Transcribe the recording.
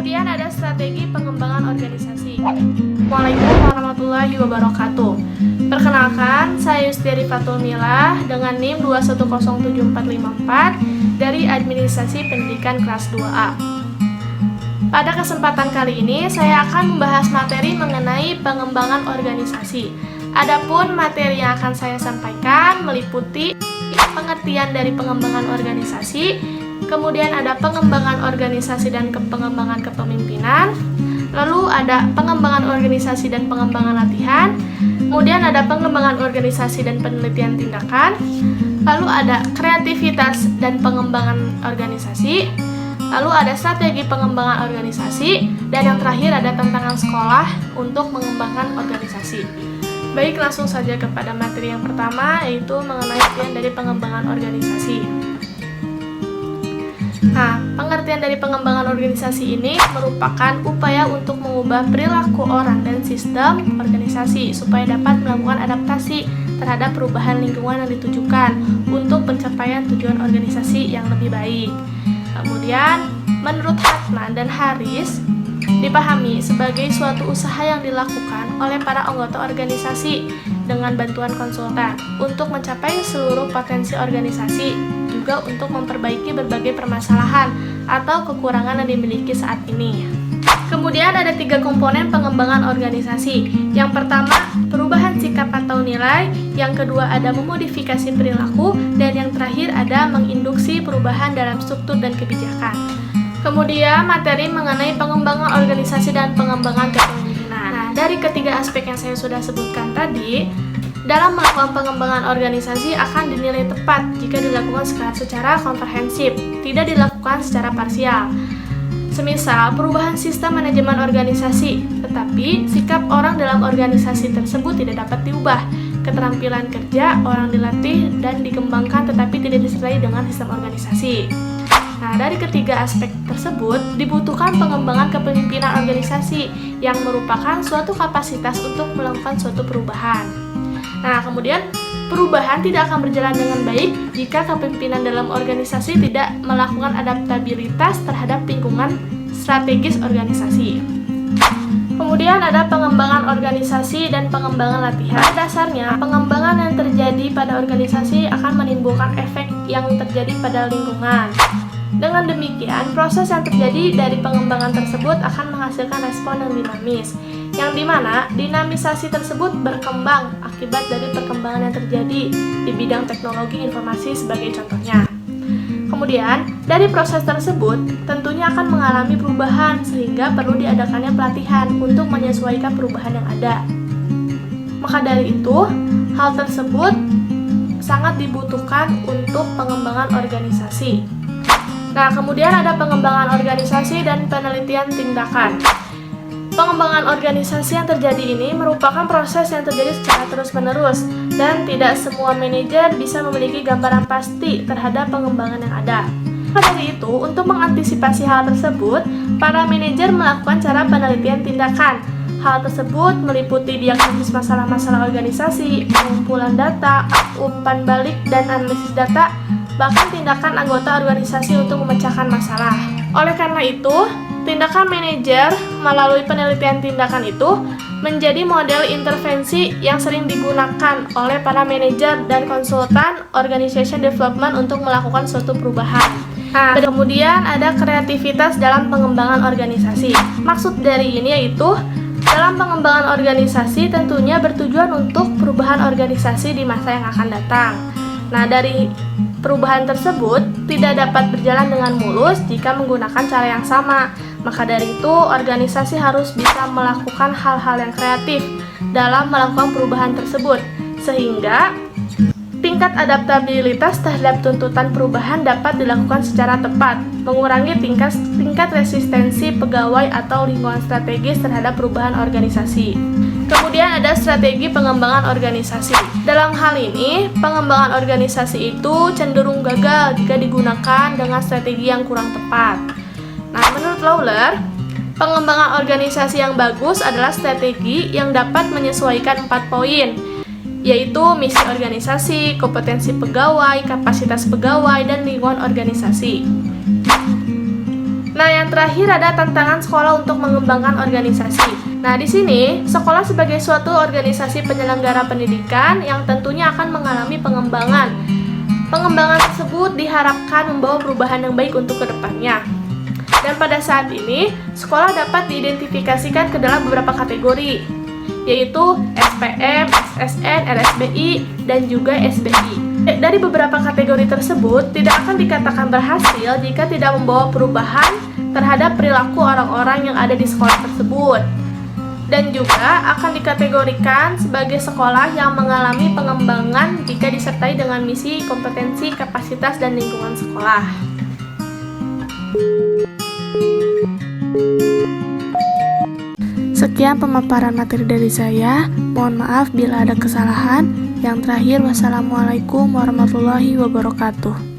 Kemudian ada strategi pengembangan organisasi. Assalamualaikum warahmatullahi wabarakatuh. Perkenalkan, saya Yustiari Fatul Milah dengan NIM 2107454 dari Administrasi Pendidikan kelas 2A. Pada kesempatan kali ini, saya akan membahas materi mengenai pengembangan organisasi. Adapun materi yang akan saya sampaikan meliputi pengertian dari pengembangan organisasi, kemudian ada pengembangan organisasi dan pengembangan kepemimpinan, lalu ada pengembangan organisasi dan pengembangan latihan, kemudian ada pengembangan organisasi dan penelitian tindakan, lalu ada kreativitas dan pengembangan organisasi, lalu ada strategi pengembangan organisasi, dan yang terakhir ada tantangan sekolah untuk mengembangkan organisasi. Baik, langsung saja kepada materi yang pertama, yaitu mengenai pengertian dari pengembangan organisasi. Nah, pengertian dari pengembangan organisasi ini merupakan upaya untuk mengubah perilaku orang dan sistem organisasi supaya dapat melakukan adaptasi terhadap perubahan lingkungan yang ditujukan untuk pencapaian tujuan organisasi yang lebih baik. Kemudian, menurut Hartman dan Harris, dipahami sebagai suatu usaha yang dilakukan oleh para anggota organisasi dengan bantuan konsultan untuk mencapai seluruh potensi organisasi, juga untuk memperbaiki berbagai permasalahan atau kekurangan yang dimiliki saat ini. Kemudian ada 3 komponen pengembangan organisasi. Yang pertama, perubahan sikap atau nilai. Yang kedua, ada memodifikasi perilaku. Dan yang terakhir, ada menginduksi perubahan dalam struktur dan kebijakan. Kemudian materi mengenai pengembangan organisasi dan pengembangan kepemimpinan. Nah, dari ketiga aspek yang saya sudah sebutkan tadi, dalam melakukan pengembangan organisasi akan dinilai tepat jika dilakukan secara komprehensif, tidak dilakukan secara parsial. Semisal perubahan sistem manajemen organisasi, tetapi sikap orang dalam organisasi tersebut tidak dapat diubah. Keterampilan kerja orang dilatih dan dikembangkan tetapi tidak disertai dengan sistem organisasi. Nah, dari ketiga aspek tersebut dibutuhkan pengembangan kepemimpinan organisasi yang merupakan suatu kapasitas untuk melakukan suatu perubahan. Nah, kemudian perubahan tidak akan berjalan dengan baik jika kepemimpinan dalam organisasi tidak melakukan adaptabilitas terhadap lingkungan strategis organisasi. Kemudian ada pengembangan organisasi dan pengembangan latihan. Pada dasarnya, pengembangan yang terjadi pada organisasi akan menimbulkan efek yang terjadi pada lingkungan. Dengan demikian, proses yang terjadi dari pengembangan tersebut akan menghasilkan respon yang dinamis, yang dimana dinamisasi tersebut berkembang akibat dari perkembangan yang terjadi di bidang teknologi informasi sebagai contohnya. Kemudian, dari proses tersebut tentunya akan mengalami perubahan sehingga perlu diadakannya pelatihan untuk menyesuaikan perubahan yang ada. Maka dari itu, hal tersebut sangat dibutuhkan untuk pengembangan organisasi. Nah, kemudian ada pengembangan organisasi dan penelitian tindakan. Pengembangan organisasi yang terjadi ini merupakan proses yang terjadi secara terus-menerus dan tidak semua manajer bisa memiliki gambaran pasti terhadap pengembangan yang ada. Maka dari itu, untuk mengantisipasi hal tersebut, para manajer melakukan cara penelitian tindakan. Hal tersebut meliputi diagnosis masalah-masalah organisasi, pengumpulan data, umpan balik dan analisis data, bahkan tindakan anggota organisasi untuk memecahkan masalah. Oleh karena itu, tindakan manajer melalui penelitian tindakan itu menjadi model intervensi yang sering digunakan oleh para manajer dan konsultan organization development untuk melakukan suatu perubahan. Nah, kemudian ada kreativitas dalam pengembangan organisasi. Maksud dari ini yaitu dalam pengembangan organisasi tentunya bertujuan untuk perubahan organisasi di masa yang akan datang. Nah, dari perubahan tersebut tidak dapat berjalan dengan mulus jika menggunakan cara yang sama. Maka dari itu, organisasi harus bisa melakukan hal-hal yang kreatif dalam melakukan perubahan tersebut, sehingga tingkat adaptabilitas terhadap tuntutan perubahan dapat dilakukan secara tepat, mengurangi tingkat resistensi pegawai atau lingkungan strategis terhadap perubahan organisasi. Kemudian ada strategi pengembangan organisasi. Dalam hal ini, pengembangan organisasi itu cenderung gagal jika digunakan dengan strategi yang kurang tepat. Nah, menurut Lawler, pengembangan organisasi yang bagus adalah strategi yang dapat menyesuaikan 4 poin, yaitu misi organisasi, kompetensi pegawai, kapasitas pegawai, dan lingkungan organisasi. Nah, yang terakhir ada tantangan sekolah untuk mengembangkan organisasi. Nah, di sini sekolah sebagai suatu organisasi penyelenggara pendidikan yang tentunya akan mengalami pengembangan. Pengembangan tersebut diharapkan membawa perubahan yang baik untuk kedepannya. Dan pada saat ini, sekolah dapat diidentifikasikan ke dalam beberapa kategori, yaitu SPM, SSN, RSBI, dan juga SBI. Dari beberapa kategori tersebut, tidak akan dikatakan berhasil jika tidak membawa perubahan terhadap perilaku orang-orang yang ada di sekolah tersebut. Dan juga akan dikategorikan sebagai sekolah yang mengalami pengembangan jika disertai dengan misi, kompetensi, kapasitas, dan lingkungan sekolah. Sekian pemaparan materi dari saya. Mohon maaf bila ada kesalahan. Yang terakhir, wassalamualaikum warahmatullahi wabarakatuh.